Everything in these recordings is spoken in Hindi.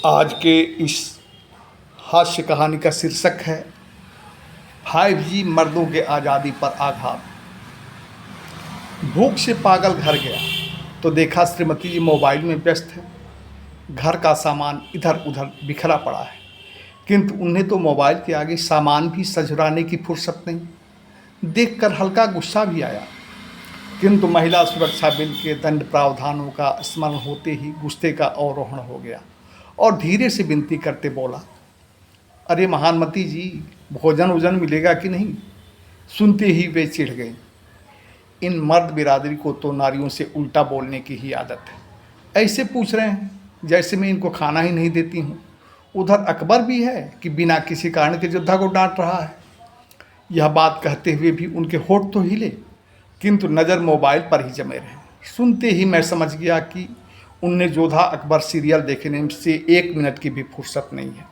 आज के इस हास्य कहानी का शीर्षक है 5G मर्दों के आज़ादी पर आघात। भूख से पागल घर गया तो देखा श्रीमती जी मोबाइल में व्यस्त है। घर का सामान इधर उधर बिखरा पड़ा है, किंतु उन्हें तो मोबाइल के आगे सामान भी सजुराने की फुर्सत नहीं। देखकर हल्का गुस्सा भी आया, किंतु महिला सुरक्षा बिल के दंड प्रावधानों का स्मरण होते ही गुस्से का अवरोहण हो गया और धीरे से विनती करते बोला, अरे महानमती जी, भोजन वोजन मिलेगा कि नहीं। सुनते ही वे चिढ़ गई। इन मर्द बिरादरी को तो नारियों से उल्टा बोलने की ही आदत है। ऐसे पूछ रहे हैं जैसे मैं इनको खाना ही नहीं देती हूँ। उधर अकबर भी है कि बिना किसी कारण के योद्धा को डांट रहा है। यह बात कहते हुए भी उनके होठ तो हिले, किंतु नज़र मोबाइल पर ही जमे रहे। सुनते ही मैं समझ गया कि उनने जोधा अकबर सीरियल देखने से 1 मिनट की भी फुर्सत नहीं है।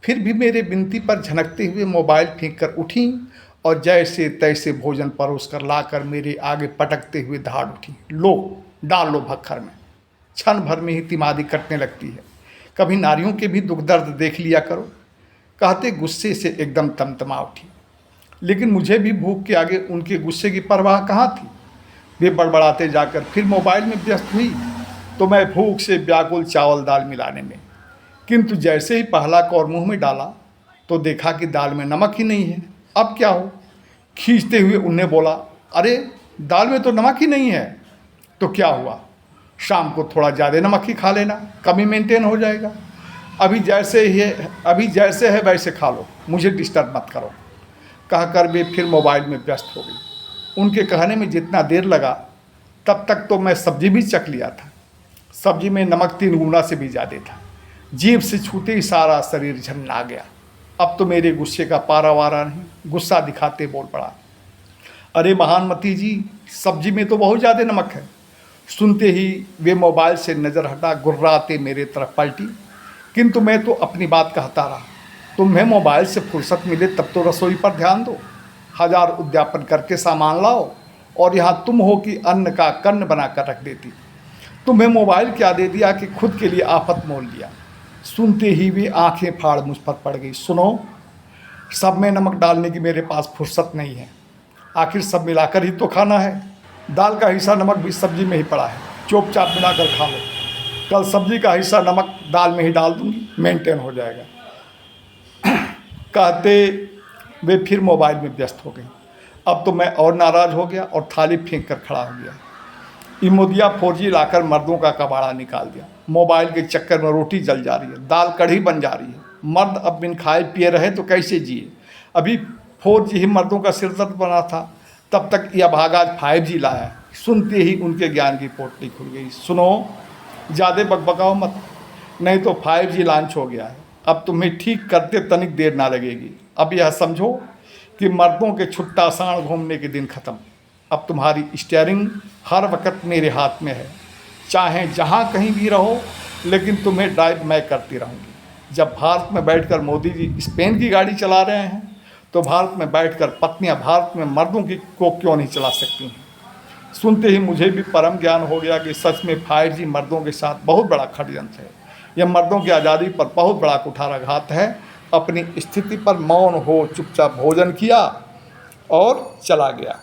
फिर भी मेरे विनती पर झनकते हुए मोबाइल फेंक कर उठी और जैसे तैसे भोजन परोस कर लाकर मेरे आगे पटकते हुए दहाड़ उठी, लो डाल लो भक्खर में। क्षण भर में ही तिमादी कटने लगती है। कभी नारियों के भी दुख दर्द देख लिया करो, कहते गुस्से से एकदम तमतमा उठी। लेकिन मुझे भी भूख के आगे उनके गुस्से की परवाह कहाँ थी। वे बड़बड़ाते जाकर फिर मोबाइल में व्यस्त हुई तो मैं भूख से व्याकुल चावल दाल मिलाने में, किंतु जैसे ही पहला कौर मुंह में डाला तो देखा कि दाल में नमक ही नहीं है। अब क्या हो। खींचते हुए उनने बोला, अरे दाल में तो नमक ही नहीं है। तो क्या हुआ, शाम को थोड़ा ज़्यादा नमक ही खा लेना, कमी मेंटेन हो जाएगा। अभी जैसे है वैसे खा लो, मुझे डिस्टर्ब मत करो। कहकर वे फिर मोबाइल में व्यस्त हो गई। उनके कहने में जितना देर लगा तब तक तो मैं सब्जी भी चख लिया था। सब्जी में नमक 3 गुना से भी ज़्यादा था। जीभ से छूते ही सारा शरीर झन्ना गया। अब तो मेरे गुस्से का पारा वारा नहीं। गुस्सा दिखाते बोल पड़ा, अरे महानमती जी, सब्जी में तो बहुत ज़्यादा नमक है। सुनते ही वे मोबाइल से नज़र हटा गुर्राते मेरे तरफ पलटी, किंतु मैं तो अपनी बात कहता रहा। तुम्हें मोबाइल से फुर्सत मिले तब तो रसोई पर ध्यान दो। 1000 उद्यापन करके सामान लाओ और यहाँ तुम हो कि अन्न का कन्न बना कर रख देती। तुम्हें मोबाइल क्या दे दिया कि खुद के लिए आफत मोल लिया। सुनते ही भी आंखें फाड़ मुझ पर पड़ गई। सुनो, सब में नमक डालने की मेरे पास फुर्सत नहीं है। आखिर सब मिलाकर ही तो खाना है। दाल का हिस्सा नमक भी सब्जी में ही पड़ा है, चुपचाप मिलाकर खा लो। कल सब्जी का हिस्सा नमक दाल में ही डाल दूंगी, मेंटेन हो जाएगा। कहते वे फिर मोबाइल में व्यस्त हो गई। अब तो मैं और नाराज़ हो गया और थाली फेंक कर खड़ा हो गया। इमोदिया 4G लाकर मर्दों का कबाड़ा निकाल दिया। मोबाइल के चक्कर में रोटी जल जा रही है, दाल कढ़ी बन जा रही है। मर्द अब बिन खाए पिए रहे तो कैसे जिए। अभी 4G ही मर्दों का सिरदर्द बना था, तब तक यह भागा 5G लाया। सुनते ही उनके ज्ञान की पोटली खुल गई। सुनो, ज़्यादा बकबकाओ मत, नहीं तो 5G लॉन्च हो गया है। अब तुम्हें ठीक करते तनिक देर ना लगेगी। अब यह समझो कि मर्दों के छुट्टा साण घूमने के दिन ख़त्म। अब तुम्हारी स्टीयरिंग हर वक्त मेरे हाथ में है। चाहे जहाँ कहीं भी रहो, लेकिन तुम्हें ड्राइव मैं करती रहूँगी। जब भारत में बैठकर मोदी जी स्पेन की गाड़ी चला रहे हैं, तो भारत में बैठकर पत्नियाँ भारत में मर्दों की को क्यों नहीं चला सकती हैं। सुनते ही मुझे भी परम ज्ञान हो गया कि सच में 5G मर्दों के साथ बहुत बड़ा षड्यंत्र है। यह मर्दों की आज़ादी पर बहुत बड़ा कुठाराघात है। अपनी स्थिति पर मौन हो चुपचाप भोजन किया और चला गया।